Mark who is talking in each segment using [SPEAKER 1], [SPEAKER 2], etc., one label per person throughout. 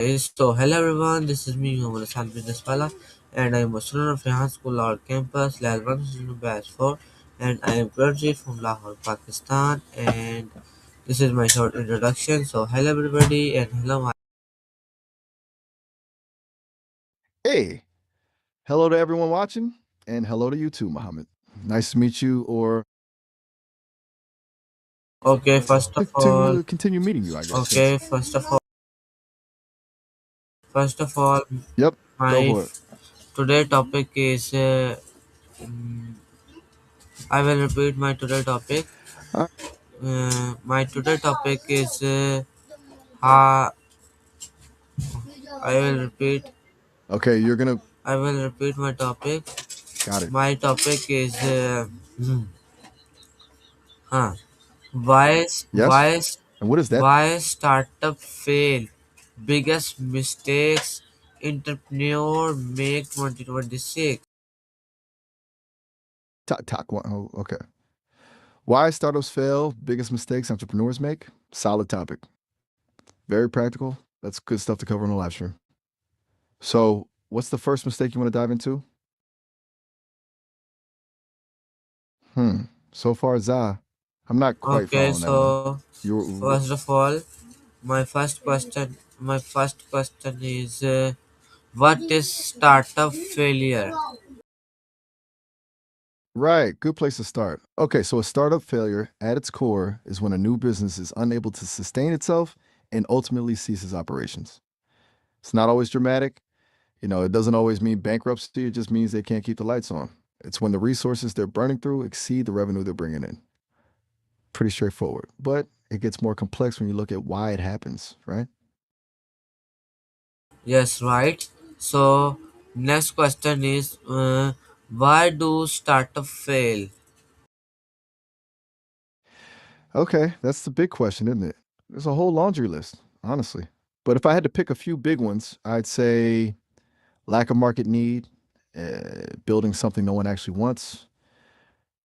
[SPEAKER 1] So hello everyone, this is me, Mohammed Hassan Business Pala, and I am a student of Rehan School our campus, level 1 student batch 4, and I am currently from Lahore, Pakistan, and this is my short introduction. So hello everybody, and hello my.
[SPEAKER 2] Hey, hello to everyone watching, and hello to you too, Mohammed. Nice to meet you, or
[SPEAKER 1] Okay, first of all,
[SPEAKER 2] to continue meeting you, I guess.
[SPEAKER 1] okay,
[SPEAKER 2] Yes.
[SPEAKER 1] first of all,
[SPEAKER 2] Yep. Go
[SPEAKER 1] my
[SPEAKER 2] for it.
[SPEAKER 1] today topic is. Mm, I will repeat my today topic.
[SPEAKER 2] Uh,
[SPEAKER 1] My today topic is. Ha, I will repeat.
[SPEAKER 2] okay, you're gonna.
[SPEAKER 1] I will repeat my topic.
[SPEAKER 2] Got it.
[SPEAKER 1] My topic is huh, why
[SPEAKER 2] Yes.
[SPEAKER 1] why
[SPEAKER 2] And what is that?
[SPEAKER 1] why startup fail? Biggest mistakes entrepreneur make 2026.
[SPEAKER 2] Talk one. Oh, okay. Why startups fail? Biggest mistakes entrepreneurs make. Solid topic. Very practical. That's good stuff to cover on the live stream. So, what's the first mistake you want to dive into? Hmm. So far, I'm not quite
[SPEAKER 1] Okay,
[SPEAKER 2] following that one.
[SPEAKER 1] so
[SPEAKER 2] You
[SPEAKER 1] first of all, my first question is what is startup failure?
[SPEAKER 2] Right, good place to start. Okay, so a startup failure at its core is when a new business is unable to sustain itself and ultimately ceases operations. It's not always dramatic. It doesn't always mean bankruptcy. It just means they can't keep the lights on. It's when the resources they're burning through exceed the revenue they're bringing in. Pretty straightforward, but it gets more complex when you look at why it happens, right?
[SPEAKER 1] Yes, right. So next question is why do startup fail?
[SPEAKER 2] Okay, that's the big question, isn't it? There's a whole laundry list, honestly. But if I had to pick a few big ones, I'd say lack of market need, building something no one actually wants,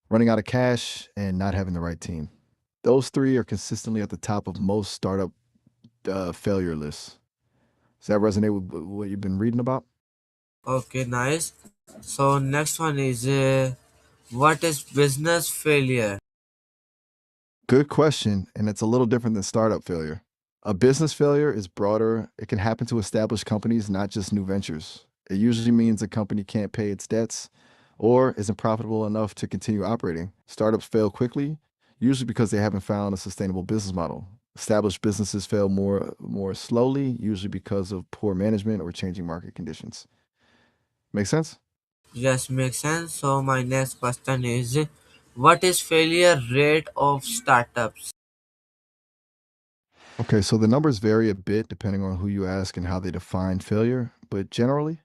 [SPEAKER 2] running out of cash, and not having the right team. Those three are consistently at the top of most startup failure lists. Does that resonate with what you've been reading about?
[SPEAKER 1] Okay, nice. So next one is what is business failure?
[SPEAKER 2] Good question, and it's a little different than startup failure. A business failure is broader. It can happen to established companies, not just new ventures. It usually means a company can't pay its debts or isn't profitable enough to continue operating. Startups fail quickly, usually because they haven't found a sustainable business model. Established businesses fail more slowly, usually because of poor management or changing market conditions. Make sense?
[SPEAKER 1] Yes, makes sense. So my next question is what is failure rate of startups?
[SPEAKER 2] Okay, so the numbers vary a bit depending on who you ask and how they define failure, but generally,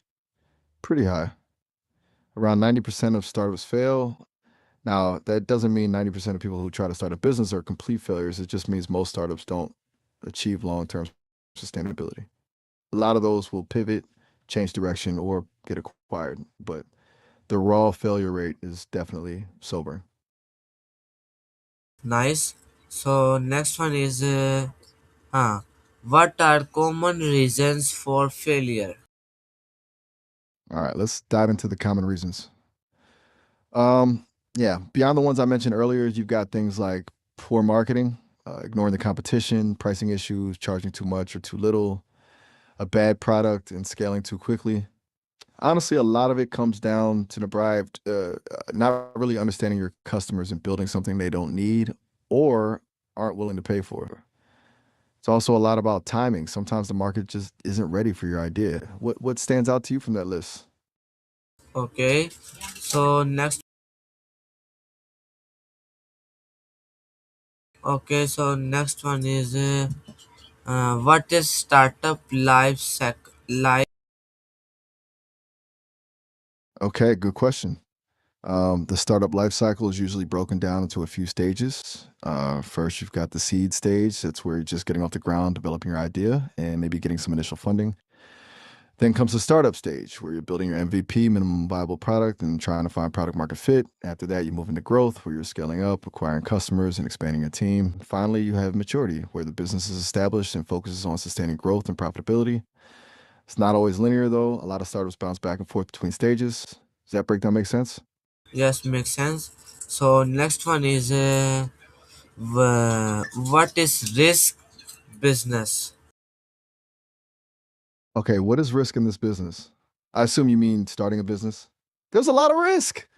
[SPEAKER 2] pretty high. Around 90% of startups fail. Now, that doesn't mean 90% of people who try to start a business are complete failures. It just means most startups don't achieve long term sustainability. A lot of those will pivot, change direction, or get acquired, but the raw failure rate is definitely sobering.
[SPEAKER 1] Nice. So next one is what are common reasons for failure?
[SPEAKER 2] All right, let's dive into the common reasons. Um, yeah, beyond the ones I mentioned earlier, you've got things like poor marketing, ignoring the competition, pricing issues, charging too much or too little, a bad product, and scaling too quickly. Honestly, a lot of it comes down to not really understanding your customers and building something they don't need or aren't willing to pay for. It's also a lot about timing. Sometimes the market just isn't ready for your idea. What stands out to you from that list?
[SPEAKER 1] Okay. So next okay, so next one is what is startup life?
[SPEAKER 2] Okay, good question. The startup life cycle is usually broken down into a few stages. First, you've got the seed stage. That's where you're just getting off the ground, developing your idea, and maybe getting some initial funding. Then comes the startup stage, where you're building your MVP, minimum viable product, and trying to find product market fit. After that, you move into growth, where you're scaling up, acquiring customers, and expanding your team. Finally, you have maturity, where the business is established and focuses on sustaining growth and profitability. It's not always linear though. A lot of startups bounce back and forth between stages. Does that breakdown make sense?
[SPEAKER 1] Yes, makes sense. So next one is what is risk business?
[SPEAKER 2] Okay, what is risk in this business? I assume you mean starting a business. There's a lot of risk.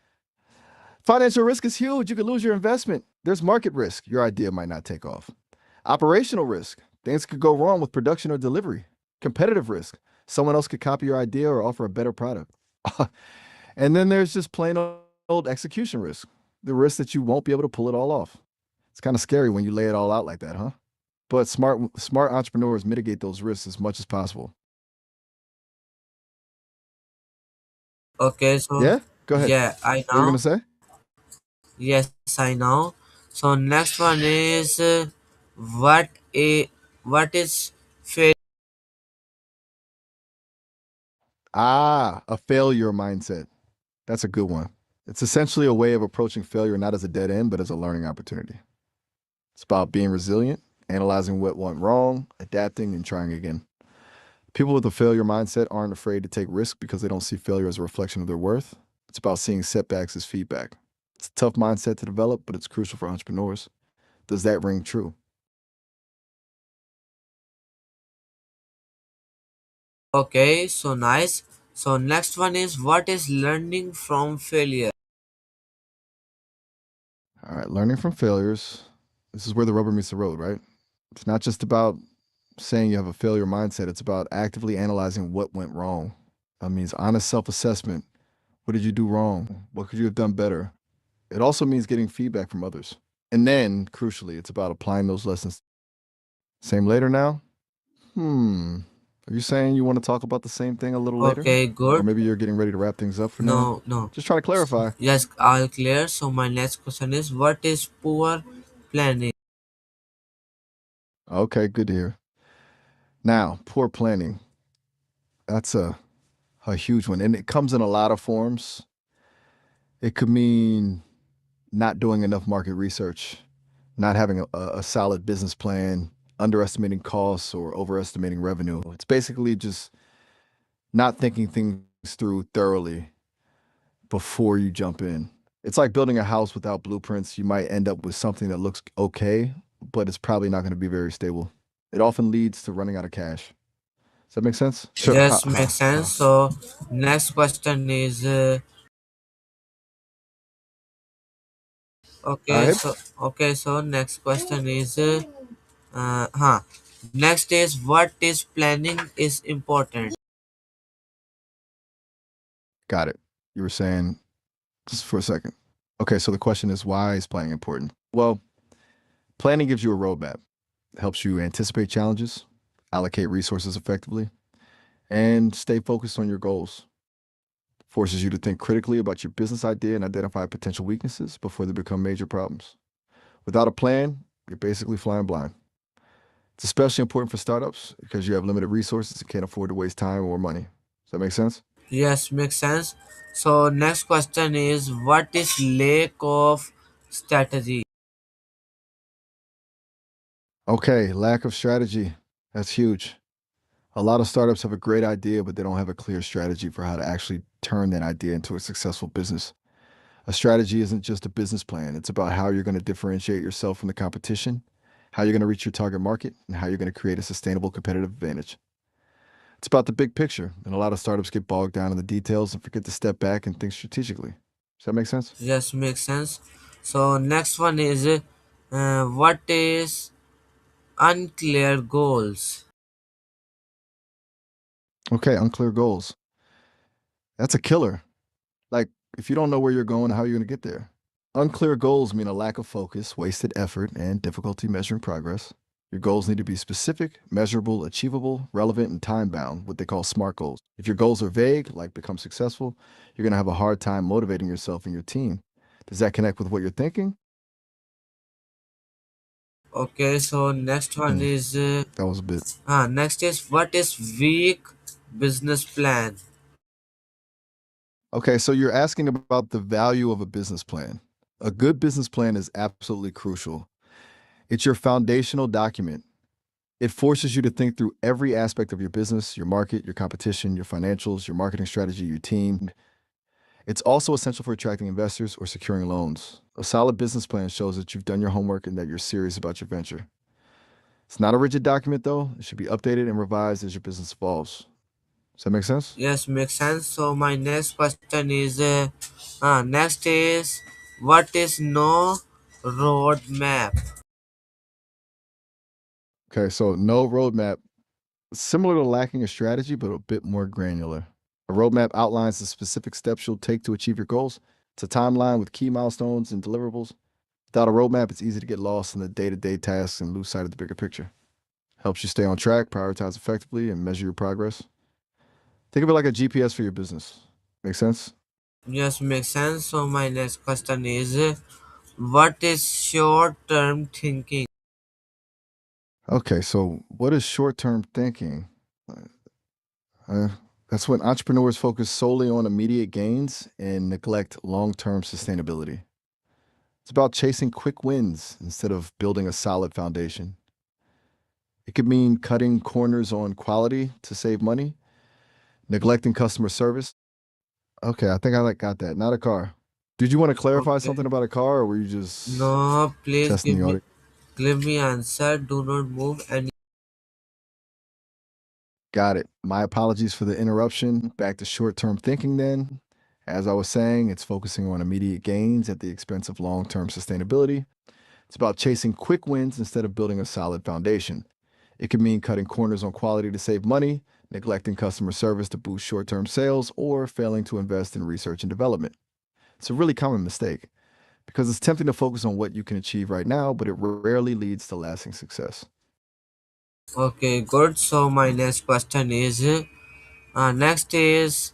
[SPEAKER 2] Financial risk is huge. You could lose your investment. There's market risk. Your idea might not take off. Operational risk. Things could go wrong with production or delivery. Competitive risk. Someone else could copy your idea or offer a better product. And then there's just plain old execution risk. The risk that you won't be able to pull it all off. It's kind of scary when you lay it all out like that, huh? But smart entrepreneurs mitigate those risks as much as possible.
[SPEAKER 1] Okay, so
[SPEAKER 2] Yeah, go ahead.
[SPEAKER 1] yeah, I
[SPEAKER 2] What were you
[SPEAKER 1] know.
[SPEAKER 2] gonna say?
[SPEAKER 1] Yes, I know. So next one is what a what is failure?
[SPEAKER 2] A failure mindset. That's a good one. It's essentially a way of approaching failure not as a dead end, but as a learning opportunity. It's about being resilient, analyzing what went wrong, adapting, and trying again. People with a failure mindset aren't afraid to take risks because they don't see failure as a reflection of their worth. It's about seeing setbacks as feedback. It's a tough mindset to develop, but it's crucial for entrepreneurs. Does that ring true?
[SPEAKER 1] Okay, so nice. So next one is what is learning from failure?
[SPEAKER 2] All right, learning from failures. This is where the rubber meets the road, right? It's not just about saying you have a failure mindset, it's about actively analyzing what went wrong. That means honest self assessment. What did you do wrong? What could you have done better? It also means getting feedback from others. And then, crucially, it's about applying those lessons. Same later now? Are you saying you want to talk about the same thing a little later?
[SPEAKER 1] Okay,
[SPEAKER 2] Or
[SPEAKER 1] good.
[SPEAKER 2] maybe you're getting ready to wrap things up for now?
[SPEAKER 1] No, no.
[SPEAKER 2] Just trying to clarify.
[SPEAKER 1] Yes, all clear. So my next question is what is poor planning?
[SPEAKER 2] Okay, good to hear. Now, poor planning. That's a huge one. And it comes in a lot of forms. It could mean not doing enough market research, not having a solid business plan, underestimating costs or overestimating revenue. It's basically just not thinking things through thoroughly before you jump in. It's like building a house without blueprints. You might end up with something that looks okay, but it's probably not going to be very stable. It often leads to running out of cash. Does that make sense? Sure.
[SPEAKER 1] Yes, makes sense. So next question is
[SPEAKER 2] All
[SPEAKER 1] okay.
[SPEAKER 2] right.
[SPEAKER 1] So next question is next is what is planning is important.
[SPEAKER 2] Got it. You were saying just for a second. Okay, so the question is why is planning important? Well, planning gives you a roadmap, helps you anticipate challenges, allocate resources effectively, and stay focused on your goals. Forces you to think critically about your business idea and identify potential weaknesses before they become major problems. Without a plan, you're basically flying blind. It's especially important for startups because you have limited resources and can't afford to waste time or money. Does that make sense?
[SPEAKER 1] Yes, makes sense. So next question is what is lack of strategy?
[SPEAKER 2] Okay, lack of strategy. That's huge. A lot of startups have a great idea, but they don't have a clear strategy for how to actually turn that idea into a successful business. A strategy isn't just a business plan, it's about how you're going to differentiate yourself from the competition, how you're going to reach your target market, and how you're going to create a sustainable competitive advantage. It's about the big picture, and a lot of startups get bogged down in the details and forget to step back and think strategically. Does that make sense?
[SPEAKER 1] Yes, makes sense. So next one is what is unclear goals?
[SPEAKER 2] Okay, unclear goals. That's a killer. Like, if you don't know where you're going, how are you going to get there? Unclear goals mean a lack of focus, wasted effort, and difficulty measuring progress. Your goals need to be specific, measurable, achievable, relevant, and time bound, what they call SMART goals. If your goals are vague, like become successful, you're going to have a hard time motivating yourself and your team. Does that connect with what you're thinking?
[SPEAKER 1] Okay, so next one
[SPEAKER 2] Hmm,
[SPEAKER 1] is
[SPEAKER 2] that was a bit.
[SPEAKER 1] next is what is weak business plan?
[SPEAKER 2] Okay, so you're asking about the value of a business plan. A good business plan is absolutely crucial. It's your foundational document. It forces you to think through every aspect of your business, your market, your competition, your financials, your marketing strategy, your team. It's also essential for attracting investors or securing loans. A solid business plan shows that you've done your homework and that you're serious about your venture. It's not a rigid document, though. It should be updated and revised as your business evolves. Does that make sense?
[SPEAKER 1] Yes, makes sense. So my next question is, next is, what is no roadmap?
[SPEAKER 2] Okay, so no roadmap, similar to lacking a strategy, but a bit more granular. A roadmap outlines the specific steps you'll take to achieve your goals. It's a timeline with key milestones and deliverables. Without a roadmap, it's easy to get lost in the day to day tasks and lose sight of the bigger picture. Helps you stay on track, prioritize effectively, and measure your progress. Think of it like a GPS for your business. Make sense?
[SPEAKER 1] Yes, makes sense. So my next question is, what is short-term thinking?
[SPEAKER 2] Okay, so what is short term thinking? Uh, that's when entrepreneurs focus solely on immediate gains and neglect long term sustainability. It's about chasing quick wins instead of building a solid foundation. It could mean cutting corners on quality to save money, neglecting customer service. Okay, I think I got that. Not a car. Did you want to clarify
[SPEAKER 1] Okay.
[SPEAKER 2] something about a car, or were you just
[SPEAKER 1] No, please
[SPEAKER 2] testing the audience?
[SPEAKER 1] give me answer. Do not move any.
[SPEAKER 2] Got it. My apologies for the interruption. Back to short term thinking then. As I was saying, it's focusing on immediate gains at the expense of long term sustainability. It's about chasing quick wins instead of building a solid foundation. It could mean cutting corners on quality to save money, neglecting customer service to boost short term sales, or failing to invest in research and development. It's a really common mistake because it's tempting to focus on what you can achieve right now, but it rarely leads to lasting success.
[SPEAKER 1] Okay, good. So my next question is, next is,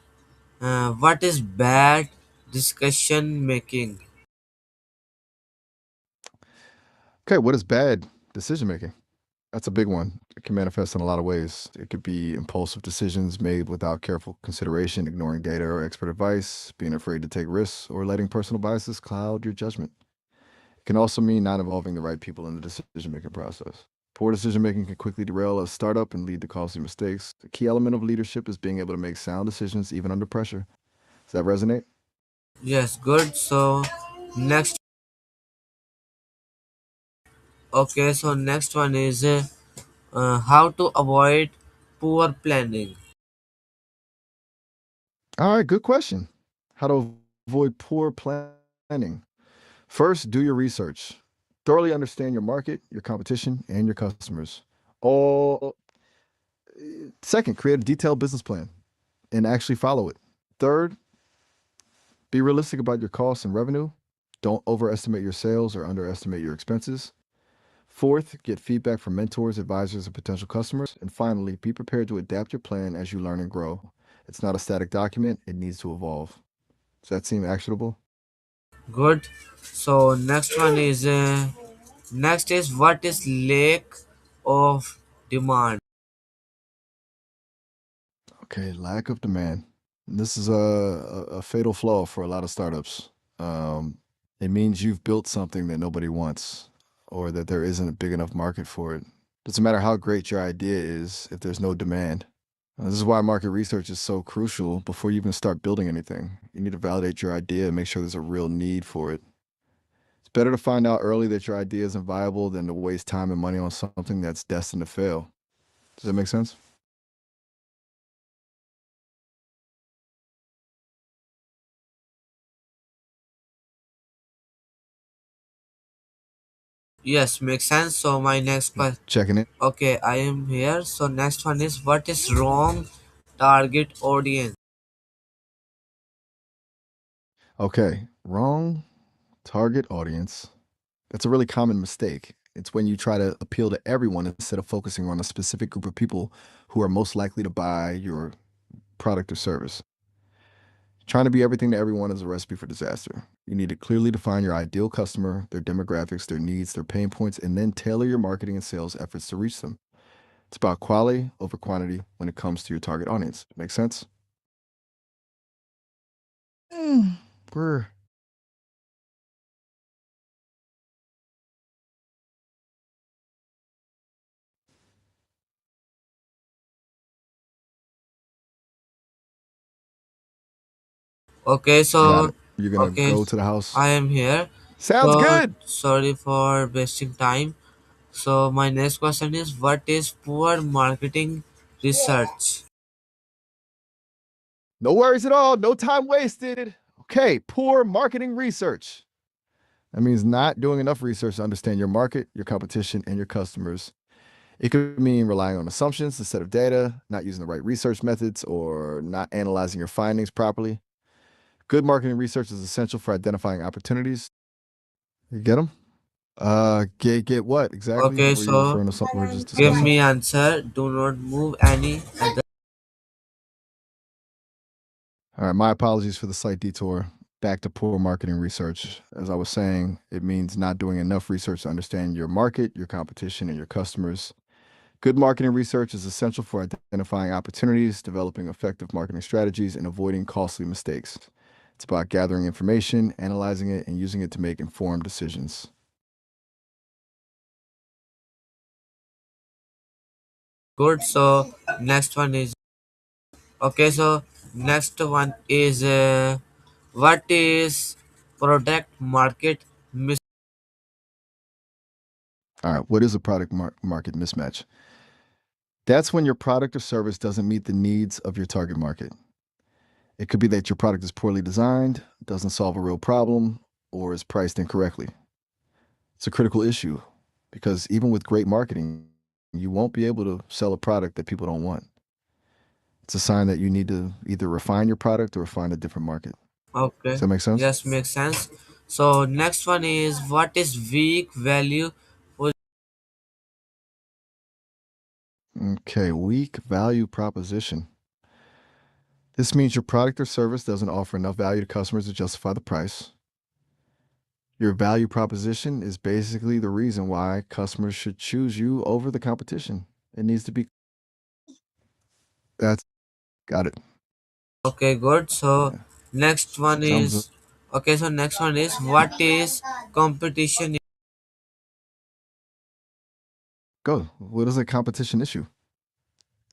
[SPEAKER 1] what is bad discussion making?
[SPEAKER 2] Okay, what is bad decision making? That's a big one. It can manifest in a lot of ways. It could be impulsive decisions made without careful consideration, ignoring data or expert advice, being afraid to take risks, or letting personal biases cloud your judgment. It can also mean not involving the right people in the decision making process. Poor decision making can quickly derail a startup and lead to costly mistakes. The key element of leadership is being able to make sound decisions even under pressure. Does that resonate?
[SPEAKER 1] Yes, good. So next, okay. So next one is, how to avoid poor planning.
[SPEAKER 2] All right, good question. How to avoid poor planning. First, do your research. Thoroughly understand your market, your competition, and your customers. All second, create a detailed business plan and actually follow it. Third, be realistic about your costs and revenue. Don't overestimate your sales or underestimate your expenses. Fourth, get feedback from mentors, advisors, and potential customers. And finally, be prepared to adapt your plan as you learn and grow. It's not a static document, it needs to evolve. Does that seem actionable?
[SPEAKER 1] Good. So next is, what is lack of demand?
[SPEAKER 2] Okay, lack of demand. This is a fatal flaw for a lot of startups. Um, it means you've built something that nobody wants or that there isn't a big enough market for it. Doesn't matter how great your idea is if there's no demand. This is why market research is so crucial before you even start building anything. You need to validate your idea and make sure there's a real need for it. It's better to find out early that your idea isn't viable than to waste time and money on something that's destined to fail. Does that make sense?
[SPEAKER 1] Yes, makes sense. So my next question.
[SPEAKER 2] Checking it.
[SPEAKER 1] Okay, I am here. So next one is, what is wrong target audience?
[SPEAKER 2] Okay, wrong target audience. That's a really common mistake. It's when you try to appeal to everyone instead of focusing on a specific group of people who are most likely to buy your product or service. Trying to be everything to everyone is a recipe for disaster. You need to clearly define your ideal customer, their demographics, their needs, their pain points, and then tailor your marketing and sales efforts to reach them. It's about quality over quantity when it comes to your target audience. Make sense? Mm, we're
[SPEAKER 1] Okay,
[SPEAKER 2] Got
[SPEAKER 1] so
[SPEAKER 2] it. You're gonna
[SPEAKER 1] okay,
[SPEAKER 2] go to the house.
[SPEAKER 1] I am here.
[SPEAKER 2] Sounds
[SPEAKER 1] So
[SPEAKER 2] good.
[SPEAKER 1] sorry for wasting time. So my next question is, what is poor marketing research?
[SPEAKER 2] No worries at all. No time wasted. Okay, poor marketing research. That means not doing enough research to understand your market, your competition, and your customers. It could mean relying on assumptions instead of data, not using the right research methods, or not analyzing your findings properly. Good marketing research is essential for identifying opportunities. You get them? Get what exactly?
[SPEAKER 1] Okay,
[SPEAKER 2] Were you
[SPEAKER 1] so
[SPEAKER 2] referring to something we were just
[SPEAKER 1] give
[SPEAKER 2] discussing?
[SPEAKER 1] me answer. Do not move any other.
[SPEAKER 2] All right, my apologies for the slight detour. Back to poor marketing research. As I was saying, it means not doing enough research to understand your market, your competition, and your customers. Good marketing research is essential for identifying opportunities, developing effective marketing strategies, and avoiding costly mistakes. It's about gathering information, analyzing it, and using it to make informed decisions.
[SPEAKER 1] Good. So next one is okay. So next one is what is product market mis-
[SPEAKER 2] All right, what is a product market mismatch? That's when your product or service doesn't meet the needs of your target market. It could be that your product is poorly designed, doesn't solve a real problem, or is priced incorrectly. It's a critical issue because even with great marketing, you won't be able to sell a product that people don't want. It's a sign that you need to either refine your product or find a different market. Does
[SPEAKER 1] Okay.
[SPEAKER 2] that make sense?
[SPEAKER 1] Yes, makes sense. So next one is what is weak value for
[SPEAKER 2] Okay, weak value proposition. This means your product or service doesn't offer enough value to customers to justify the price. Your value proposition is basically the reason why customers should choose you over the competition. It needs to be that's got it.
[SPEAKER 1] okay, good. So
[SPEAKER 2] Yeah.
[SPEAKER 1] next one
[SPEAKER 2] Sounds
[SPEAKER 1] is okay. So next one is what is competition?
[SPEAKER 2] good. What is a competition issue?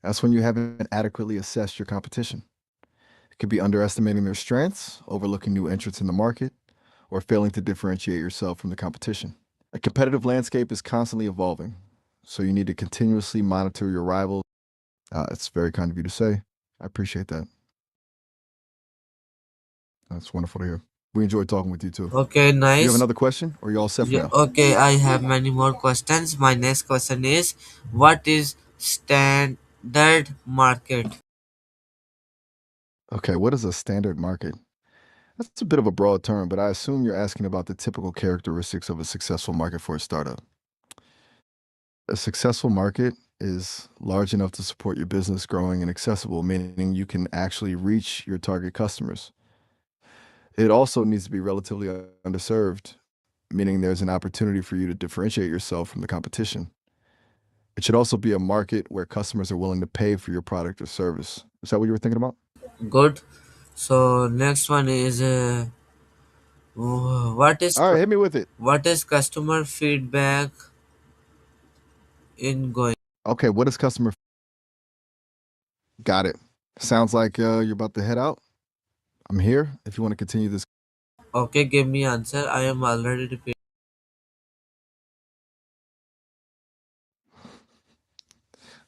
[SPEAKER 2] That's when you haven't adequately assessed your competition. It could be underestimating their strengths, overlooking new entrants in the market, or failing to differentiate yourself from the competition. A competitive landscape is constantly evolving, so you need to continuously monitor your rivals. It's very kind of you to say. I appreciate that. That's wonderful to hear. We enjoyed talking with you too.
[SPEAKER 1] Okay,
[SPEAKER 2] Do you have
[SPEAKER 1] nice.
[SPEAKER 2] another question, or are you all set for
[SPEAKER 1] Yeah,
[SPEAKER 2] now?
[SPEAKER 1] okay, I have many more questions. My next question is what is standard market?
[SPEAKER 2] Okay, what is a standard market? That's a bit of a broad term, but I assume you're asking about the typical characteristics of a successful market for a startup. A successful market is large enough to support your business growing and accessible, meaning you can actually reach your target customers. It also needs to be relatively underserved, meaning there's an opportunity for you to differentiate yourself from the competition. It should also be a market where customers are willing to pay for your product or service. Is that what you were thinking about?
[SPEAKER 1] Good. So next one is what is
[SPEAKER 2] All right, hit me with it.
[SPEAKER 1] what is customer feedback in going?
[SPEAKER 2] Okay, what is customer? Got it. Sounds like you're about to head out. I'm here if you want to continue this.
[SPEAKER 1] Okay, give me answer. I am already repeating.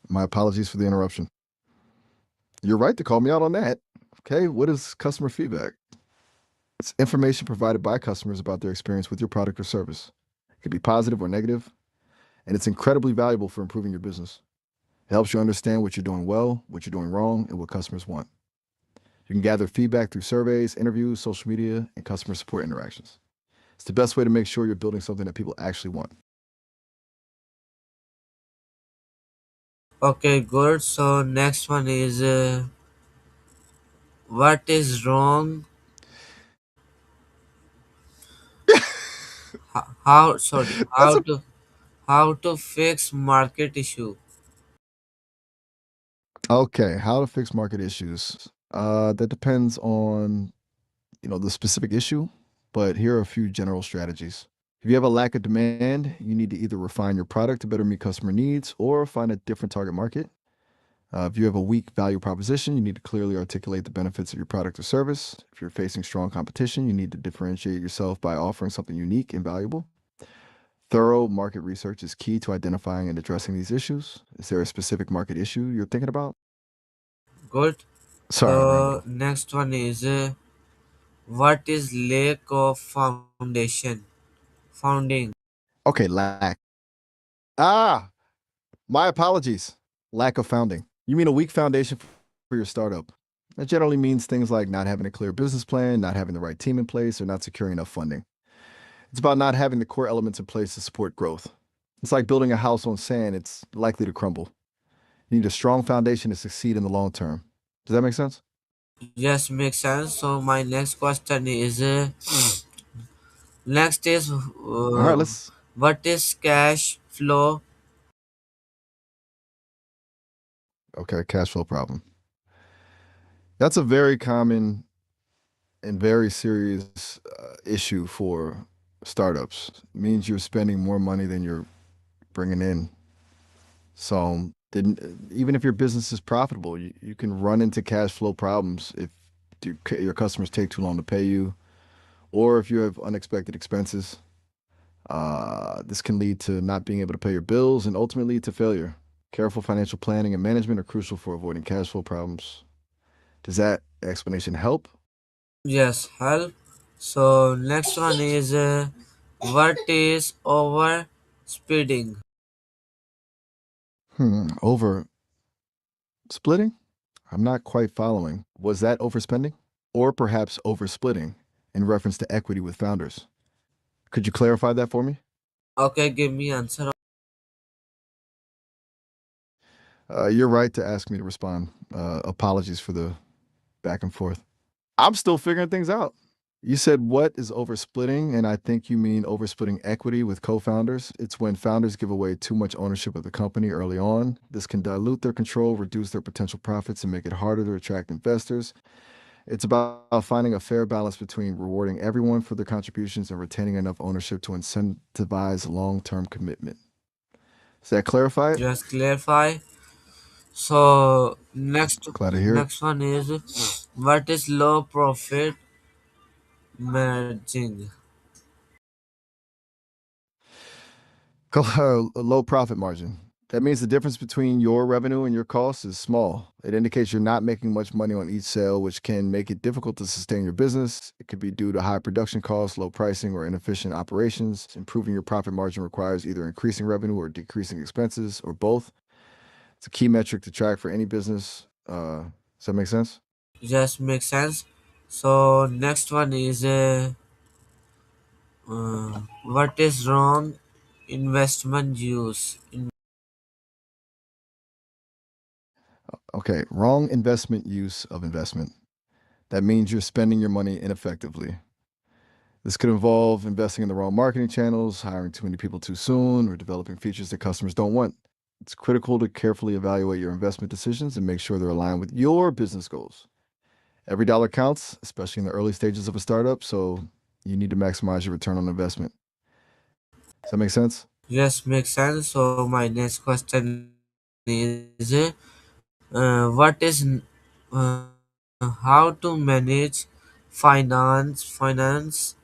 [SPEAKER 2] My apologies for the interruption. You're right to call me out on that. Okay, what is customer feedback? It's information provided by customers about their experience with your product or service. It could be positive or negative, and it's incredibly valuable for improving your business. It helps you understand what you're doing well, what you're doing wrong, and what customers want. You can gather feedback through surveys, interviews, social media, and customer support interactions. It's the best way to make sure you're building something that people actually want.
[SPEAKER 1] Okay, good. So next one is what is wrong? How sorry?
[SPEAKER 2] That's
[SPEAKER 1] How to fix market issue?
[SPEAKER 2] okay. How to fix market issues? That depends on the specific issue, but here are a few general strategies. If you have a lack of demand, you need to either refine your product to better meet customer needs or find a different target market. If you have a weak value proposition, you need to clearly articulate the benefits of your product or service. If you're facing strong competition, you need to differentiate yourself by offering something unique and valuable. Thorough market research is key to identifying and addressing these issues. Is there a specific market issue you're thinking about?
[SPEAKER 1] Good.
[SPEAKER 2] Sorry,
[SPEAKER 1] So
[SPEAKER 2] rambling.
[SPEAKER 1] next one is what is lack of foundation? Founding.
[SPEAKER 2] Okay, lack. Ah, my apologies. Lack of founding. You mean a weak foundation for your startup. That generally means things like not having a clear business plan, not having the right team in place, or not securing enough funding. It's about not having the core elements in place to support growth. It's like building a house on sand, it's likely to crumble. You need a strong foundation to succeed in the long term. Does that make sense?
[SPEAKER 1] Yes, makes sense. So my next question is next is
[SPEAKER 2] All right, let's.
[SPEAKER 1] what is cash flow?
[SPEAKER 2] Okay, cash flow problem. That's a very common and very serious issue for startups. It means you're spending more money than you're bringing in. So, even if your business is profitable, you can run into cash flow problems if your customers take too long to pay you, or if you have unexpected expenses. This can lead to not being able to pay your bills and ultimately to failure. Careful financial planning and management are crucial for avoiding cash flow problems. Does that explanation help?
[SPEAKER 1] Yes, help. So next one is what is over speeding?
[SPEAKER 2] Over splitting? I'm not quite following. Was that overspending? Or perhaps oversplitting in reference to equity with founders? Could you clarify that for me?
[SPEAKER 1] Okay, give me answer.
[SPEAKER 2] You're right to ask me to respond. Apologies for the back and forth. I'm still figuring things out. You said what is oversplitting, and I think you mean oversplitting equity with co founders. It's when founders give away too much ownership of the company early on. This can dilute their control, reduce their potential profits, and make it harder to attract investors. It's about finding a fair balance between rewarding everyone for their contributions and retaining enough ownership to incentivize long term commitment. Does that clarify it?
[SPEAKER 1] Just clarify. So
[SPEAKER 2] Glad to hear it.
[SPEAKER 1] next one is what is low profit margin?
[SPEAKER 2] A low profit margin. That means the difference between your revenue and your costs is small. It indicates you're not making much money on each sale, which can make it difficult to sustain your business. It could be due to high production costs, low pricing, or inefficient operations. Improving your profit margin requires either increasing revenue or decreasing expenses, or both. It's a key metric to track for any business. Does that make sense?
[SPEAKER 1] Just makes sense. So next one is what is wrong investment use?
[SPEAKER 2] Okay, wrong investment use of investment. That means you're spending your money ineffectively. This could involve investing in the wrong marketing channels, hiring too many people too soon, or developing features that customers don't want. It's critical to carefully evaluate your investment decisions and make sure they're aligned with your business goals. Every dollar counts, especially in the early stages of a startup, so you need to maximize your return on investment. Does that make sense?
[SPEAKER 1] Yes, makes sense. So my next question is what is how to manage finance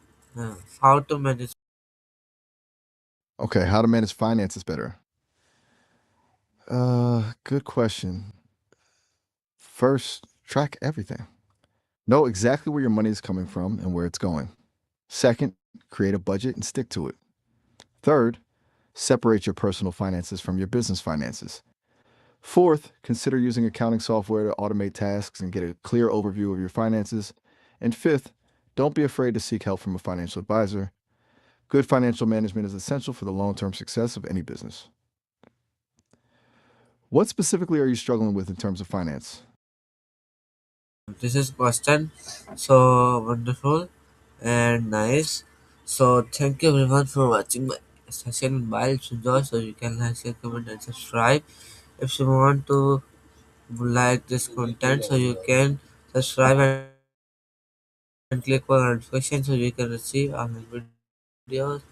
[SPEAKER 1] how to manage.
[SPEAKER 2] Okay, how to manage finances better. Good question. First, track everything. Know exactly where your money is coming from and where it's going. Second, create a budget and stick to it. Third, separate your personal finances from your business finances. Fourth, consider using accounting software to automate tasks and get a clear overview of your finances. And fifth, don't be afraid to seek help from a financial advisor. Good financial management is essential for the long term success of any business. What specifically are you struggling with in terms of finance?
[SPEAKER 1] This is question. So wonderful and nice. So thank you everyone for watching my session. While if you enjoy, so you can like, share, comment, and subscribe. If you want to like this content, so you can subscribe and click on notification so you can receive our videos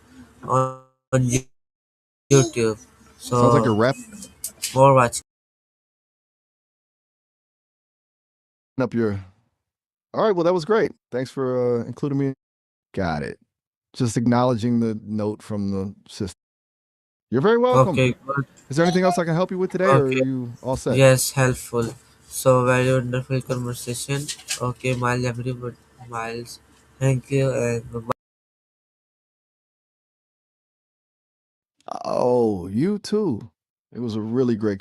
[SPEAKER 1] on YouTube.
[SPEAKER 2] Sounds like
[SPEAKER 1] So
[SPEAKER 2] you're wrapped.
[SPEAKER 1] for watching.
[SPEAKER 2] up your. All right. Well, that was great. Thanks for including me. Got it. Just acknowledging the note from the system. You're very welcome.
[SPEAKER 1] Okay, good.
[SPEAKER 2] Is there anything else I can help you with today, or are
[SPEAKER 1] Okay,
[SPEAKER 2] you all set?
[SPEAKER 1] yes, helpful. So very wonderful conversation. Okay, Miles, everybody, Miles. Thank you and bye.
[SPEAKER 2] Oh, you too. It was a really great conversation.